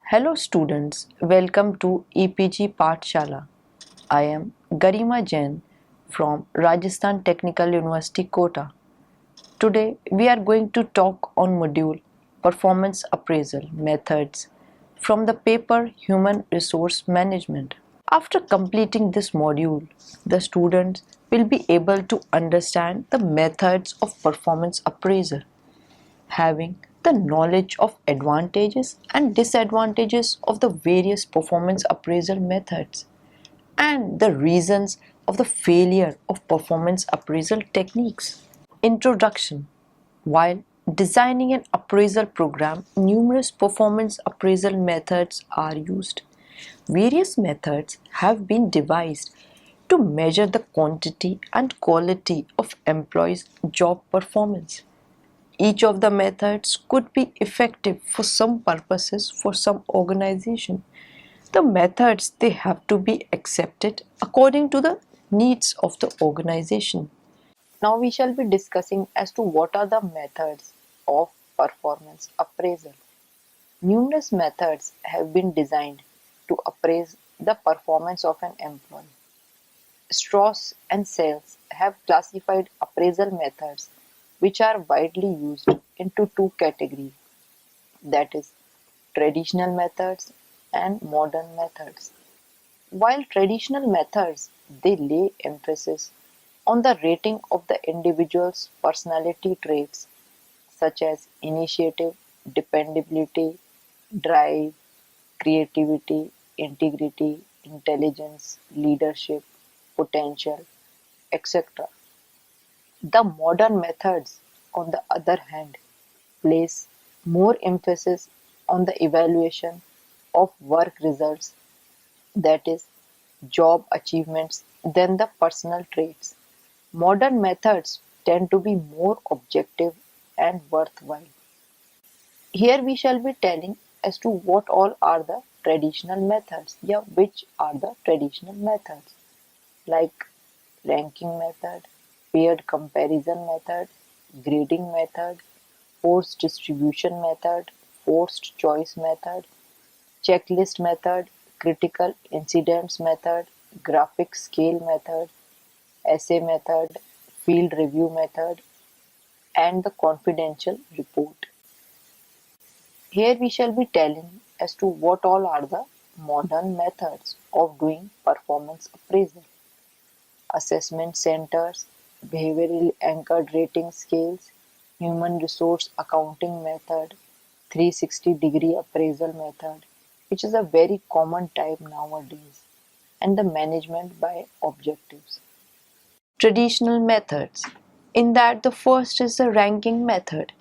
Hello students, welcome to EPG Pathshala. I am Garima Jain from Rajasthan Technical University Kota. Today we are going to talk on module Performance Appraisal Methods from the paper Human Resource Management. After completing this module, the students will be able to understand the methods of performance appraisal, having the knowledge of advantages and disadvantages of the various performance appraisal methods and the reasons of the failure of performance appraisal techniques. Introduction. While designing an appraisal program, numerous performance appraisal methods are used. Various methods have been devised to measure the quantity and quality of employees' job performance. Each of the methods could be effective for some purposes for some organization. The methods they have to be accepted according to the needs of the organization. Now we shall be discussing as to what are the methods of performance appraisal. Numerous methods have been designed to appraise the performance of an employee. Strauss and Sales have classified appraisal methods which are widely used into two categories, that is, traditional methods and modern methods. While traditional methods they lay emphasis on the rating of the individual's personality traits such as initiative, dependability, drive, creativity, integrity, intelligence, leadership, potential, etc. The modern methods, on the other hand, place more emphasis on the evaluation of work results, that is, job achievements, than the personal traits. Modern methods tend to be more objective and worthwhile. Here we shall be telling as to what all are the traditional methods. Yeah, which are the traditional methods? Like ranking method, paired comparison method, grading method, forced distribution method, forced choice method, checklist method, critical incidents method, graphic scale method, essay method, field review method, and the confidential report. Here we shall be telling as to what all are the modern methods of doing performance appraisal. Assessment centers, behaviorally anchored rating scales, human resource accounting method, 360-degree appraisal method, which is a very common type nowadays, and the management by objectives. Traditional methods. In that, the first is the ranking method.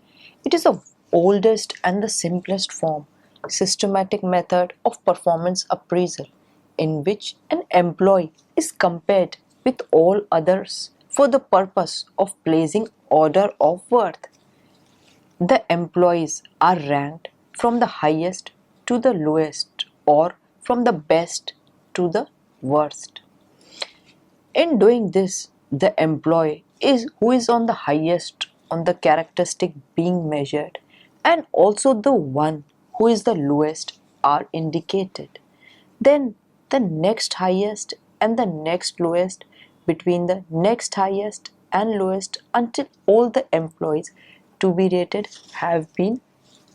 It is the oldest and the simplest form, systematic method of performance appraisal, in which an employee is compared with all others for the purpose of placing order of worth. The employees are ranked from the highest to the lowest or from the best to the worst. In doing this, the employee is who is on the highest on the characteristic being measured and also the one who is the lowest are indicated. Then the next highest and the next lowest between the next highest and lowest until all the employees to be rated have been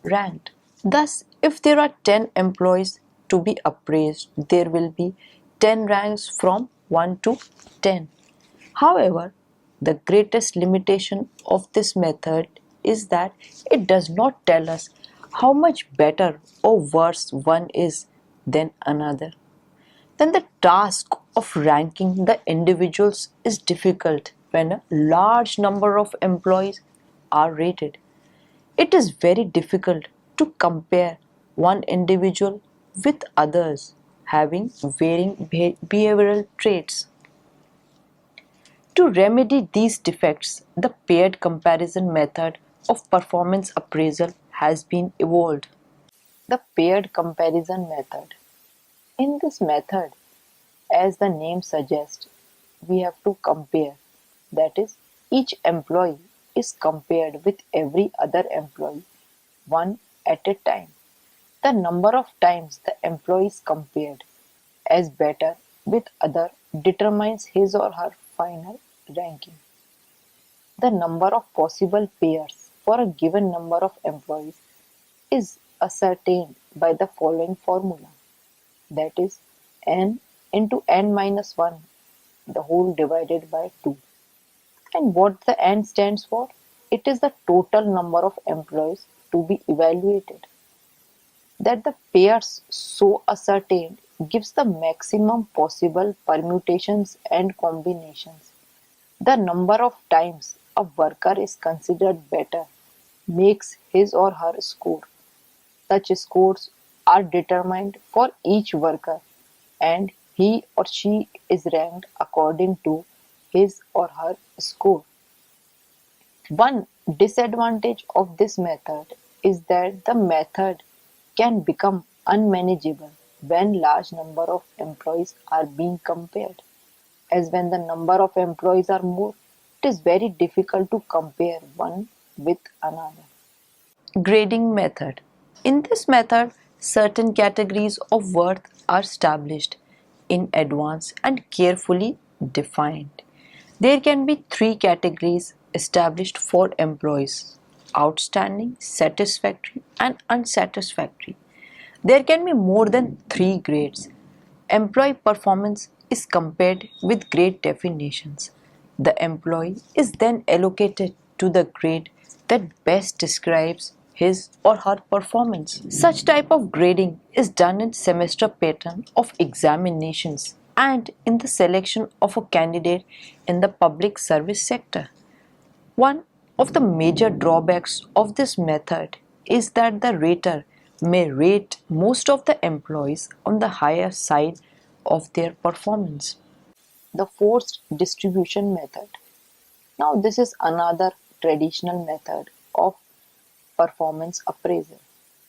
ranked. Thus, if there are 10 employees to be appraised, there will be 10 ranks from 1 to 10. However, the greatest limitation of this method is that it does not tell us how much better or worse one is than another. Then the task of ranking the individuals is difficult when a large number of employees are rated. It is very difficult to compare one individual with others having varying behavioral traits. To remedy these defects, the paired comparison method of performance appraisal has been evolved. The paired comparison method. In this method, as the name suggests, we have to compare. That is, each employee is compared with every other employee, one at a time. The number of times the employee is compared as better with other determines his or her final ranking. The number of possible pairs for a given number of employees is ascertained by the following formula, that is n into n minus 1 the whole divided by 2. And what the n stands for? It is the total number of employees to be evaluated. That the pairs so ascertained gives the maximum possible permutations and combinations. The number of times a worker is considered better makes his or her score. Such scores are determined for each worker and he or she is ranked according to his or her score. One disadvantage of this method is that the method can become unmanageable when large number of employees are being compared, as when the number of employees are more, it is very difficult to compare one with another. Grading method. In this method, certain categories of worth are established in advance and carefully defined. There can be three categories established for employees: outstanding, satisfactory, and unsatisfactory. There can be more than three grades. Employee performance is compared with grade definitions. The employee is then allocated to the grade that best describes his or her performance. Such type of grading is done in semester pattern of examinations and in the selection of a candidate in the public service sector. One of the major drawbacks of this method is that the rater may rate most of the employees on the higher side of their performance. The forced distribution method. Now, this is another traditional method of performance appraisal,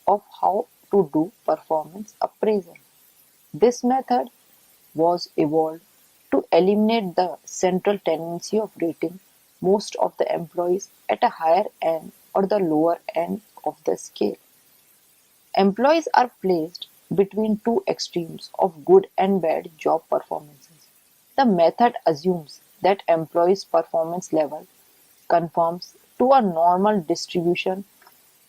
of how to do performance appraisal. This method was evolved to eliminate the central tendency of rating most of the employees at a higher end or the lower end of the scale. Employees are placed between two extremes of good and bad job performances. The method assumes that employees' performance level conforms to a normal distribution,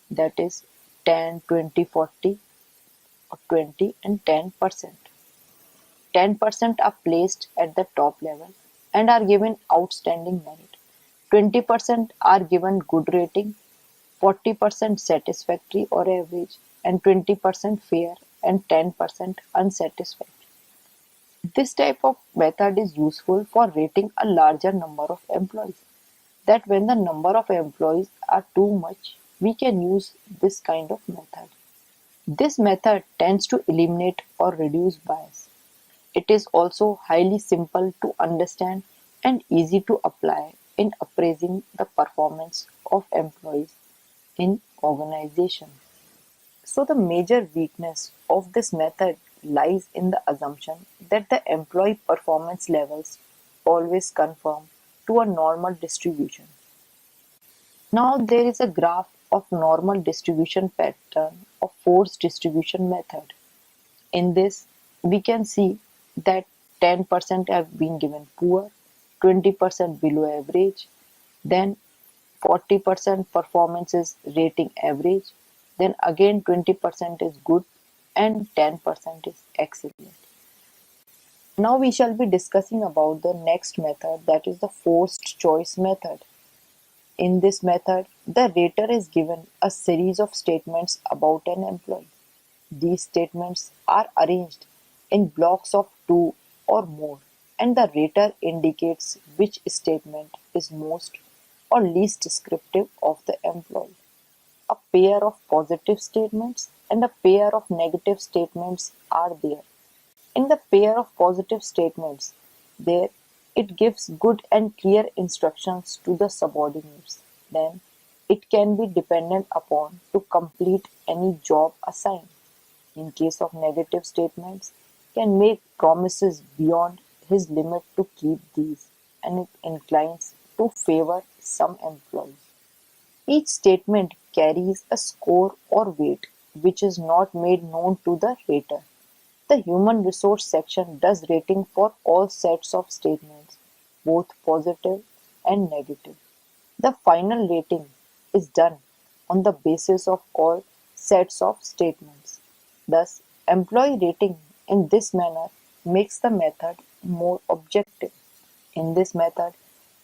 that is 10, 20, 40, or 20 and 10%. 10% are placed at the top level and are given outstanding merit. 20% are given good rating, 40% satisfactory or average, and 20% fair and 10% unsatisfactory. This type of method is useful for rating a larger number of employees. That when the number of employees are too much, we can use this kind of method. This method tends to eliminate or reduce bias. It is also highly simple to understand and easy to apply in appraising the performance of employees in organizations. So the major weakness of this method lies in the assumption that the employee performance levels always conform to a normal distribution. Now there is a graph of normal distribution pattern of forced distribution method. In this, we can see that 10% have been given poor, 20% below average, then 40% performance is rating average, then again 20% is good and 10% is excellent. Now we shall be discussing about the next method, that is the forced choice method. In this method, the rater is given a series of statements about an employee. These statements are arranged in blocks of two or more, and the rater indicates which statement is most or least descriptive of the employee. A pair of positive statements and a pair of negative statements are there. In the pair of positive statements, there it gives good and clear instructions to the subordinates. Then it can be depended upon to complete any job assigned. In case of negative statements, can make promises beyond his limit to keep these, and it inclines to favor some employees. Each statement carries a score or weight. which is not made known to the rater. The human resource section does rating for all sets of statements, both positive and negative. The final rating is done on the basis of all sets of statements. Thus, employee rating in this manner makes the method more objective. In this method,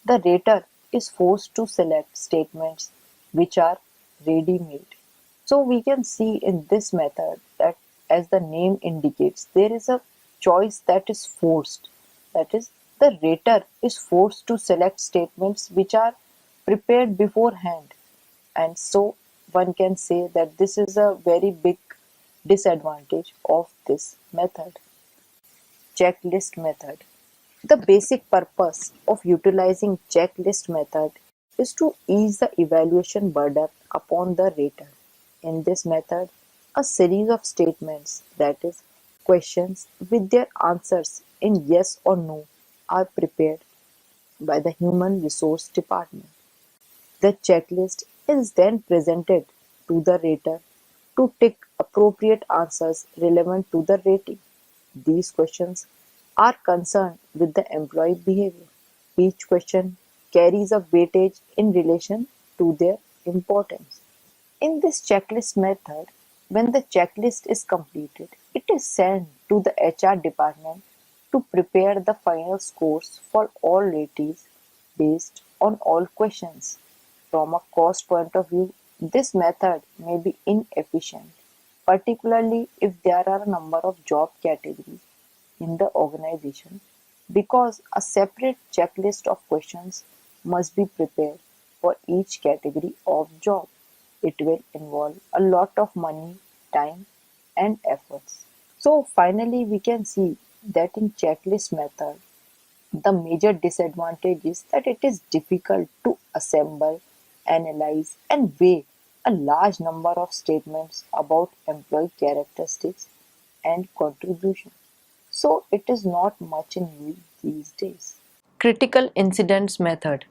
the rater is forced to select statements which are ready-made. So we can see in this method that, as the name indicates, there is a choice that is forced. That is, the rater is forced to select statements which are prepared beforehand. And so one can say that this is a very big disadvantage of this method. Checklist method. The basic purpose of utilizing checklist method is to ease the evaluation burden upon the rater. In this method, a series of statements, that is, questions with their answers in yes or no, are prepared by the human resource department. The checklist is then presented to the rater to tick appropriate answers relevant to the rating. These questions are concerned with the employee behavior. Each question carries a weightage in relation to their importance. In this checklist method, when the checklist is completed, it is sent to the HR department to prepare the final scores for all ratees based on all questions. From a cost point of view, this method may be inefficient, particularly if there are a number of job categories in the organization, because a separate checklist of questions must be prepared for each category of job. It will involve a lot of money, time, and efforts. So finally, we can see that in checklist method, the major disadvantage is that it is difficult to assemble, analyze, and weigh a large number of statements about employee characteristics and contribution. So it is not much in use these days. Critical incidents method.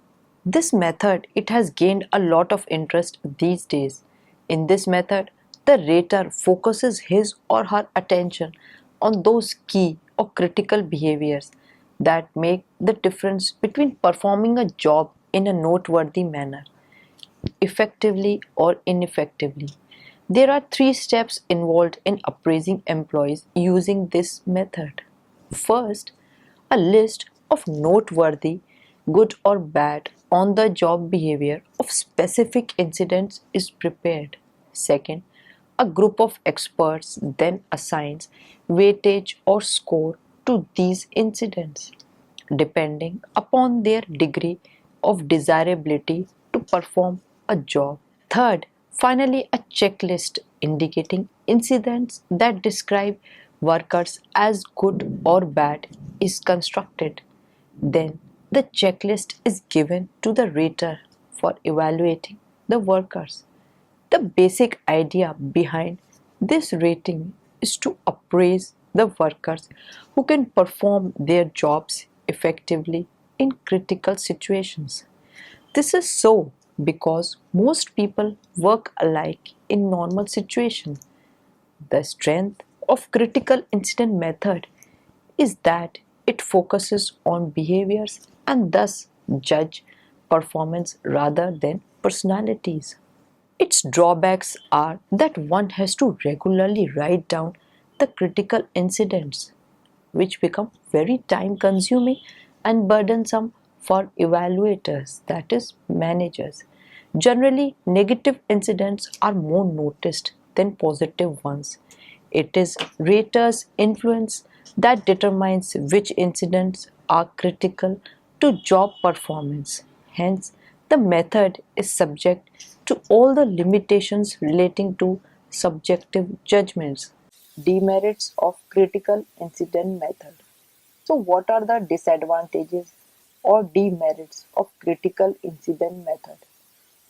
This method, it has gained a lot of interest these days. In this method, the rater focuses his or her attention on those key or critical behaviors that make the difference between performing a job in a noteworthy manner, effectively or ineffectively. There are three steps involved in appraising employees using this method. First, a list of noteworthy, good or bad, on the job behavior of specific incidents is prepared. Second, a group of experts then assigns weightage or score to these incidents, depending upon their degree of desirability to perform a job. Third, finally, a checklist indicating incidents that describe workers as good or bad is constructed. Then, the checklist is given to the rater for evaluating the workers. The basic idea behind this rating is to appraise the workers who can perform their jobs effectively in critical situations. This is so because most people work alike in normal situations. The strength of critical incident method is that it focuses on behaviors and thus judge performance rather than personalities. Its drawbacks are that one has to regularly write down the critical incidents, which become very time consuming and burdensome for evaluators, that is, managers. Generally, negative incidents are more noticed than positive ones. It is raters' influence that determines which incidents are critical to job performance. Hence, the method is subject to all the limitations relating to subjective judgments. Demerits of critical incident method. So what are the disadvantages or demerits of critical incident method?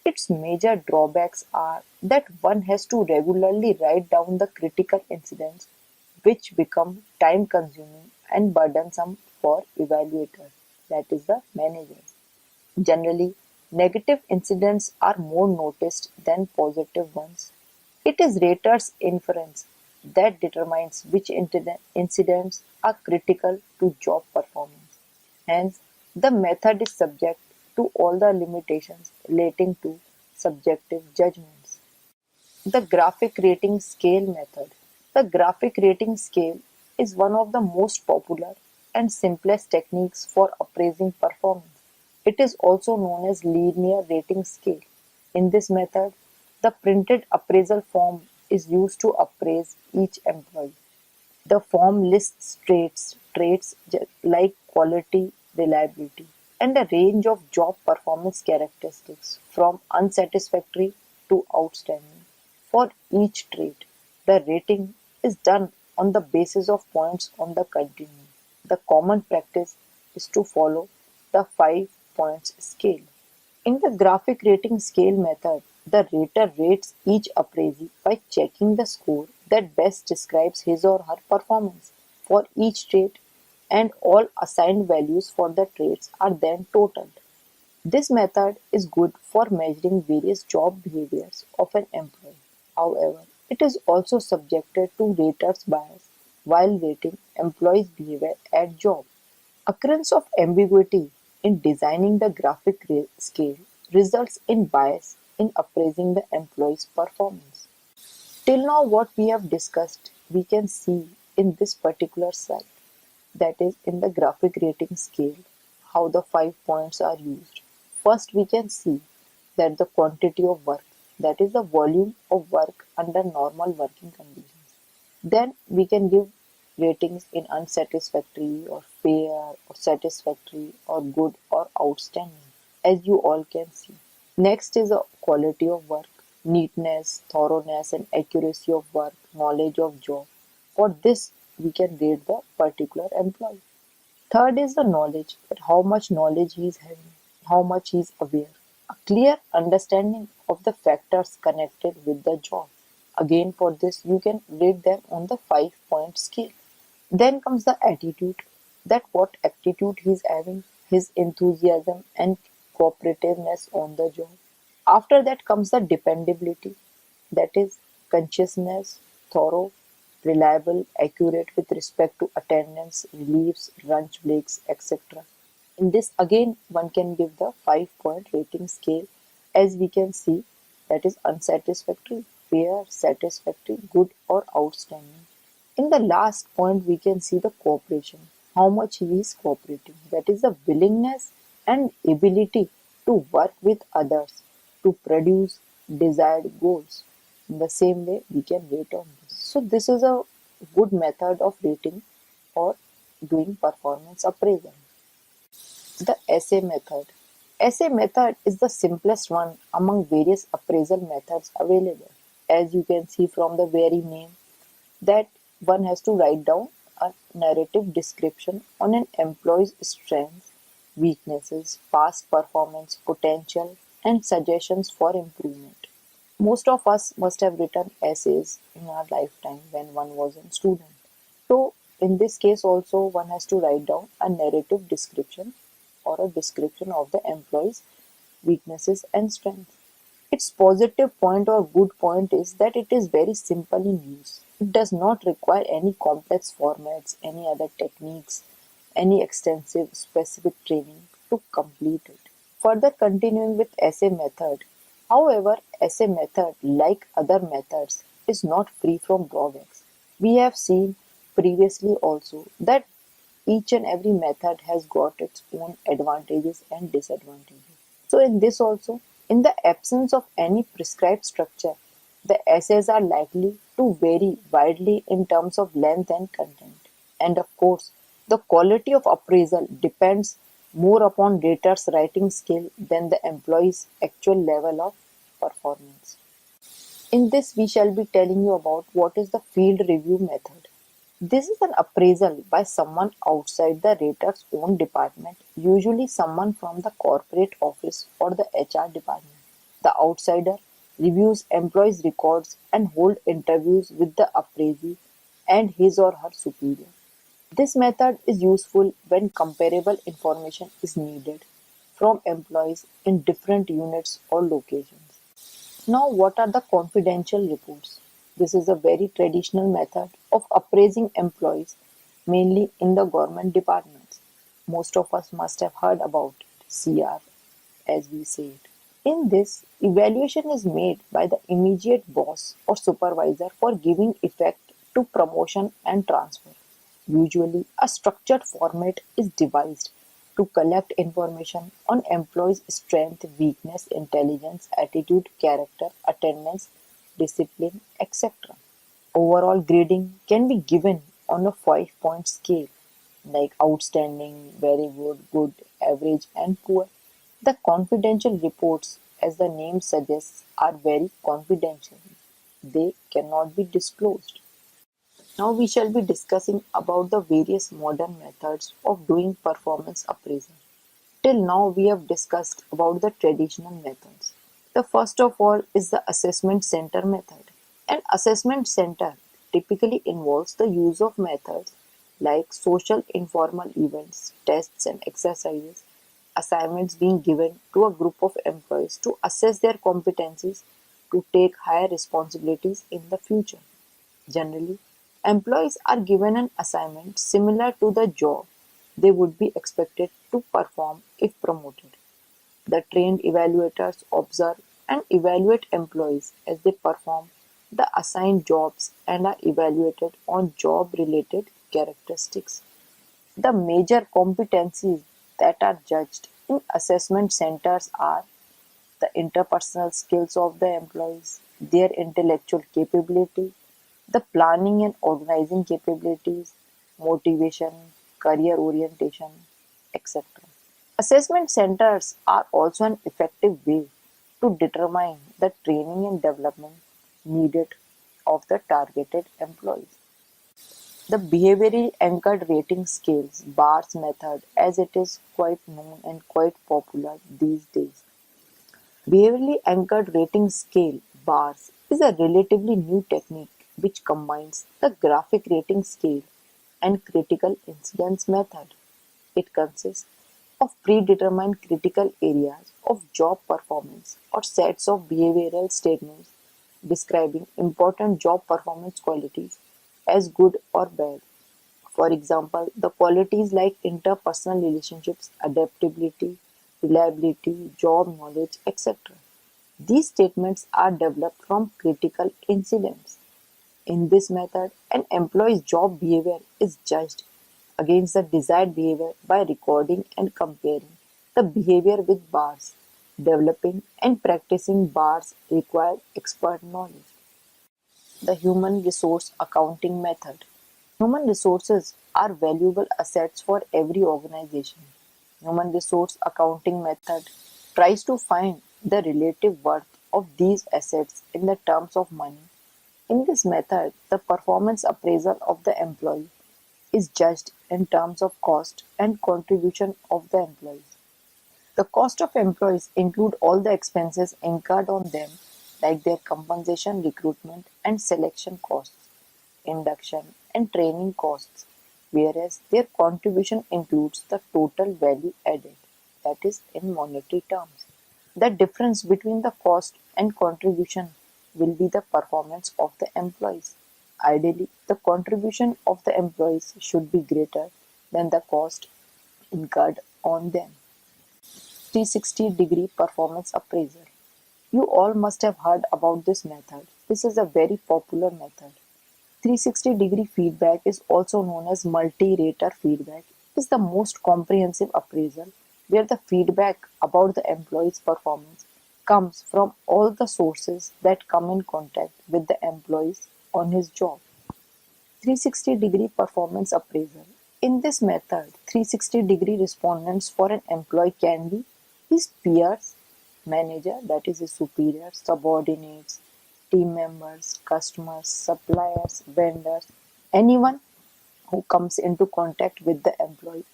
Its major drawbacks are that one has to regularly write down the critical incidents, which become time consuming and burdensome for evaluators, that is the managers. Generally, negative incidents are more noticed than positive ones. It is rater's inference that determines which incidents are critical to job performance. Hence, the method is subject to all the limitations relating to subjective judgments. The graphic rating scale method. The graphic rating scale is one of the most popular and simplest techniques for appraising performance. It is also known as linear rating scale. In this method, the printed appraisal form is used to appraise each employee. The form lists traits like quality, reliability, and a range of job performance characteristics from unsatisfactory to outstanding. For each trait, the rating is done on the basis of points on the continuum. The common practice is to follow the 5 points scale. In the graphic rating scale method, the rater rates each appraisee by checking the score that best describes his or her performance for each trait, and all assigned values for the traits are then totaled. This method is good for measuring various job behaviors of an employee. However, it is also subjected to rater's bias while rating employees' behavior at job. Occurrence of ambiguity in designing the graphic scale results in bias in appraising the employee's performance. Till now, what we have discussed, we can see in this particular slide, that is, in the graphic rating scale, how the 5 points are used. First, we can see that the quantity of work, that is, the volume of work under normal working conditions. Then we can give ratings in unsatisfactory or fair or satisfactory or good or outstanding, as you all can see. Next is the quality of work, neatness, thoroughness, and accuracy of work, knowledge of job. For this, we can rate the particular employee. Third is the knowledge, that how much knowledge he is having, how much he is aware. A clear understanding of the factors connected with the job. Again, for this, you can rate them on the 5 point scale. Then comes the attitude, that what attitude he is having, his enthusiasm and cooperativeness on the job. After that comes the dependability, that is consciousness, thorough, reliable, accurate with respect to attendance, reliefs, lunch breaks, etc. In this again one can give the 5 point rating scale, as we can see, that is unsatisfactory, fair, satisfactory, good or outstanding. In the last point we can see the cooperation, how much he is cooperating, that is the willingness and ability to work with others to produce desired goals. In the same way we can rate on this. So this is a good method of rating or doing performance appraisal. The essay method. Essay method is the simplest one among various appraisal methods available. As you can see from the very name, that one has to write down a narrative description on an employee's strengths, weaknesses, past performance, potential, and suggestions for improvement. Most of us must have written essays in our lifetime when one was a student. So, in this case, also one has to write down a narrative description or a description of the employee's weaknesses and strengths. Its positive point or good point is that it is very simple in use. It does not require any complex formats, any other techniques, any extensive specific training to complete it. Further continuing with essay method. However, essay method, like other methods, is not free from drawbacks. We have seen previously also that each and every method has got its own advantages and disadvantages. So in this also, in the absence of any prescribed structure, the essays are likely to vary widely in terms of length and content. And of course, the quality of appraisal depends more upon rater's writing skill than the employee's actual level of performance. In this, we shall be telling you about what is the field review method. This is an appraisal by someone outside the rater's own department, usually someone from the corporate office or the HR department. The outsider reviews employees' records and holds interviews with the appraisee and his or her superior. This method is useful when comparable information is needed from employees in different units or locations. Now, what are the confidential reports? This is a very traditional method of appraising employees, mainly in the government departments. Most of us must have heard about it, CR, as we say it. In this, evaluation is made by the immediate boss or supervisor for giving effect to promotion and transfer. Usually, a structured format is devised to collect information on employees' strength, weakness, intelligence, attitude, character, attendance, discipline, etc. Overall grading can be given on a 5-point scale like outstanding, very good, good, average, and poor. The confidential reports, as the name suggests, are very confidential. They cannot be disclosed. Now we shall be discussing about the various modern methods of doing performance appraisal. Till now we have discussed about the traditional methods. The first of all is the assessment center method. An assessment center typically involves the use of methods like social informal events, tests and exercises, assignments being given to a group of employees to assess their competencies to take higher responsibilities in the future. Generally, employees are given an assignment similar to the job they would be expected to perform if promoted. The trained evaluators observe and evaluate employees as they perform the assigned jobs and are evaluated on job-related characteristics. The major competencies that are judged in assessment centers are the interpersonal skills of the employees, their intellectual capability, the planning and organizing capabilities, motivation, career orientation, etc. Assessment centers are also an effective way to determine the training and development needed of the targeted employees. The behaviorally anchored rating scales bars method, as it is quite known and quite popular these days. Behaviorally anchored rating scale bars is a relatively new technique which combines the graphic rating scale and critical incidence method. It consists of predetermined critical areas of job performance or sets of behavioral statements describing important job performance qualities as good or bad. For example, the qualities like interpersonal relationships, adaptability, reliability, job knowledge, etc. These statements are developed from critical incidents. In this method, an employee's job behavior is judged against the desired behavior by recording and comparing the behavior with bars. Developing and practicing bars require expert knowledge. The human resource accounting method. Human resources are valuable assets for every organization. Human resource accounting method tries to find the relative worth of these assets in the terms of money. In this method, the performance appraisal of the employee is judged in terms of cost and contribution of the employees. The cost of employees include all the expenses incurred on them like their compensation, recruitment and selection costs, induction and training costs, whereas their contribution includes the total value added, that is in monetary terms. The difference between the cost and contribution will be the performance of the employees. Ideally, the contribution of the employees should be greater than the cost incurred on them. 360-degree performance appraisal. You all must have heard about this method. This is a very popular method. 360-degree feedback is also known as multi-rater feedback. It is the most comprehensive appraisal where the feedback about the employee's performance comes from all the sources that come in contact with the employees on his job. 360-degree performance appraisal. In this method, 360-degree respondents for an employee can be his peers, manager, that is his superior, subordinates, team members, customers, suppliers, vendors, anyone who comes into contact with the employee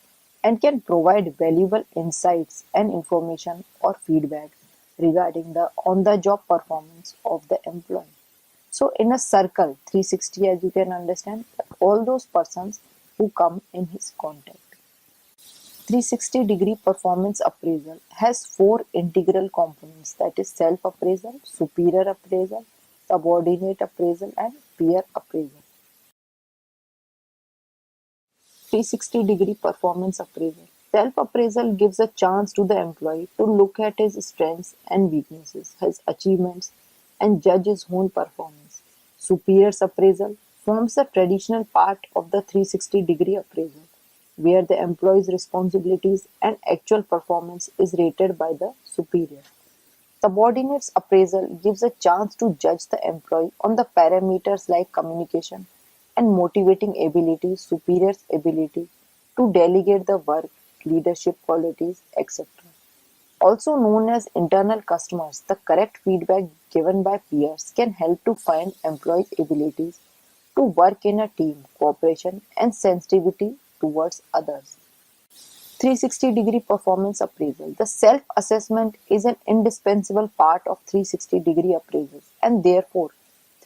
and can provide valuable insights and information or feedback regarding the on-the-job performance of the employee. So in a circle, 360, as you can understand, all those persons who come in his contact. 360-degree performance appraisal has four integral components, that is self-appraisal, superior appraisal, subordinate appraisal, and peer appraisal. 360-degree performance appraisal. Self-appraisal gives a chance to the employee to look at his strengths and weaknesses, his achievements, and judge his own performance. Superior's appraisal forms the traditional part of the 360-degree appraisal, where the employee's responsibilities and actual performance is rated by the superior. Subordinates appraisal gives a chance to judge the employee on the parameters like communication and motivating ability, superior's ability to delegate the work, leadership qualities, etc. Also known as internal customers, the correct feedback given by peers can help to find employees' abilities to work in a team, cooperation, and sensitivity towards others. 360-degree performance appraisal. The self-assessment is an indispensable part of 360-degree appraisals, and therefore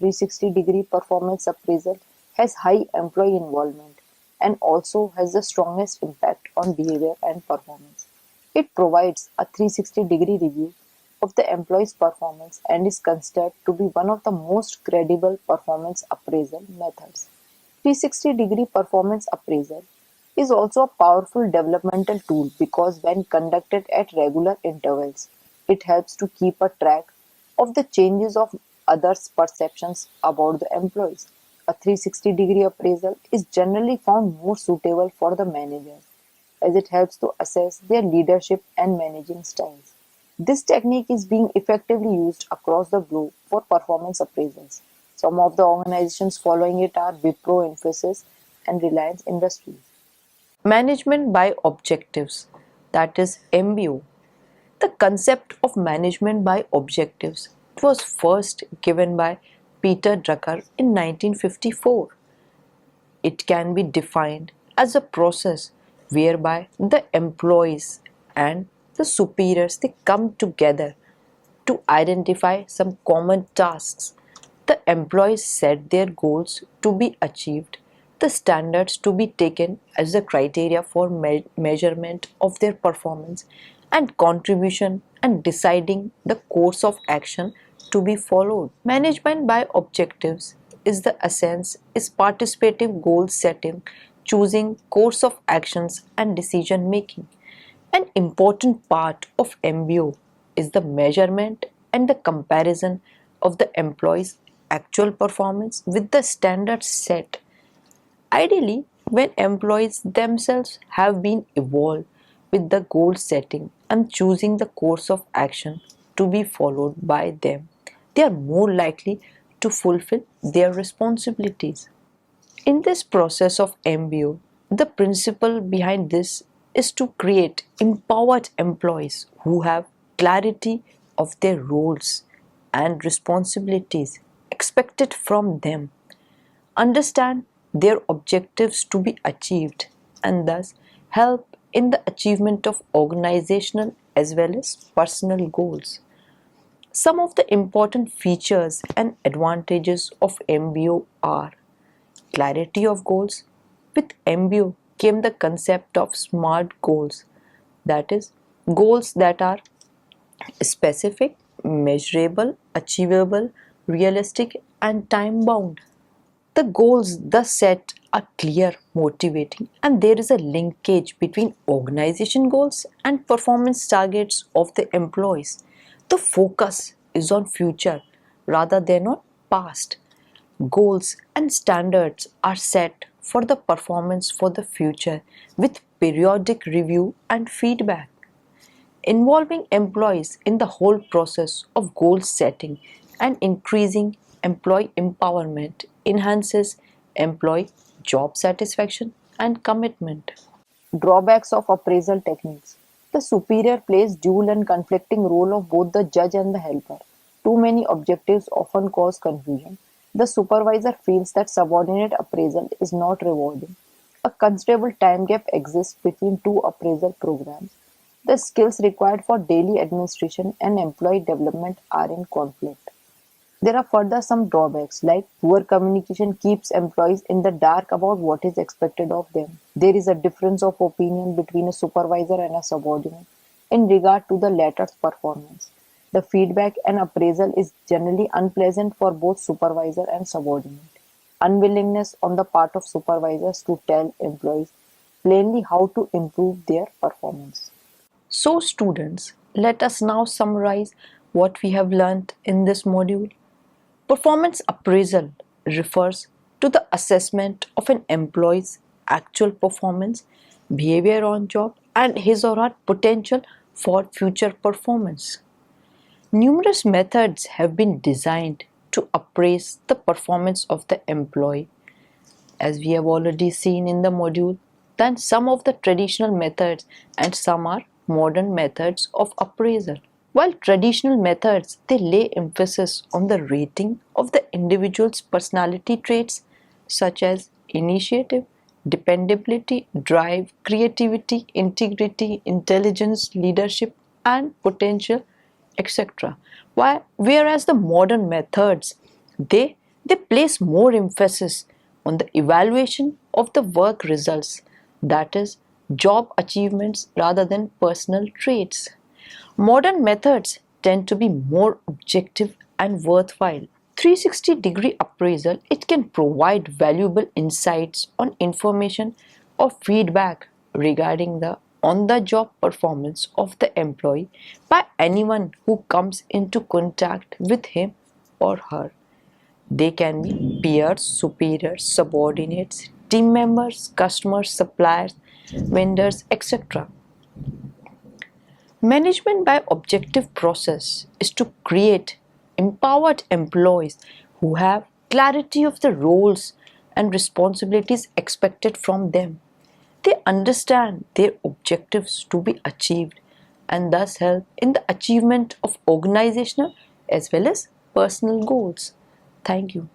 360-degree performance appraisal has high employee involvement and also has the strongest impact on behavior and performance. It provides a 360-degree review of the employee's performance and is considered to be one of the most credible performance appraisal methods. 360-degree performance appraisal is also a powerful developmental tool because when conducted at regular intervals, it helps to keep a track of the changes of others' perceptions about the employees. A 360-degree appraisal is generally found more suitable for the managers as it helps to assess their leadership and managing styles. This technique is being effectively used across the globe for performance appraisals. Some of the organizations following it are Wipro, Infosys, and Reliance Industries. Management by objectives, that is MBO. The concept of management by objectives was first given by Peter Drucker in 1954. It can be defined as a process whereby the employees and the superiors they come together to identify some common tasks. The employees set their goals to be achieved, the standards to be taken as the criteria for measurement of their performance and contribution, and deciding the course of action to be followed. Management by objectives is the essence is participative goal setting, choosing course of actions and decision making. An important part of MBO is the measurement and the comparison of the employee's actual performance with the standards set. Ideally, when employees themselves have been evolved with the goal setting and choosing the course of action to be followed by them, they are more likely to fulfill their responsibilities. In this process of MBO, the principle behind this is to create empowered employees who have clarity of their roles and responsibilities expected from them, understand their objectives to be achieved, and thus help in the achievement of organizational as well as personal goals. Some of the important features and advantages of MBO are clarity of goals. With MBO came the concept of SMART goals, that is, goals that are specific, measurable, achievable, realistic, and time bound. The goals thus set are clear, motivating, and there is a linkage between organization goals and performance targets of the employees. The focus is on future rather than on past. Goals and standards are set for the performance for the future with periodic review and feedback. Involving employees in the whole process of goal setting and increasing employee empowerment enhances employee job satisfaction and commitment. Drawbacks of appraisal techniques. The superior plays dual and conflicting role of both the judge and the helper. Too many objectives often cause confusion. The supervisor feels that subordinate appraisal is not rewarding. A considerable time gap exists between two appraisal programs. The skills required for daily administration and employee development are in conflict. There are further some drawbacks like poor communication keeps employees in the dark about what is expected of them. There is a difference of opinion between a supervisor and a subordinate in regard to the latter's performance. The feedback and appraisal is generally unpleasant for both supervisor and subordinate. Unwillingness on the part of supervisors to tell employees plainly how to improve their performance. So students, let us now summarize what we have learned in this module. Performance appraisal refers to the assessment of an employee's actual performance, behavior on job, and his or her potential for future performance. Numerous methods have been designed to appraise the performance of the employee. As we have already seen in the module, then some of the traditional methods and some are modern methods of appraisal. While traditional methods, they lay emphasis on the rating of the individual's personality traits such as initiative, dependability, drive, creativity, integrity, intelligence, leadership, and potential, etc. Whereas the modern methods, they place more emphasis on the evaluation of the work results, that is, job achievements rather than personal traits. Modern methods tend to be more objective and worthwhile. 360-degree appraisal, it can provide valuable insights on information or feedback regarding the on-the-job performance of the employee by anyone who comes into contact with him or her. They can be peers, superiors, subordinates, team members, customers, suppliers, vendors, etc. Management by objective process is to create empowered employees who have clarity of the roles and responsibilities expected from them. They understand their objectives to be achieved and thus help in the achievement of organizational as well as personal goals. Thank you.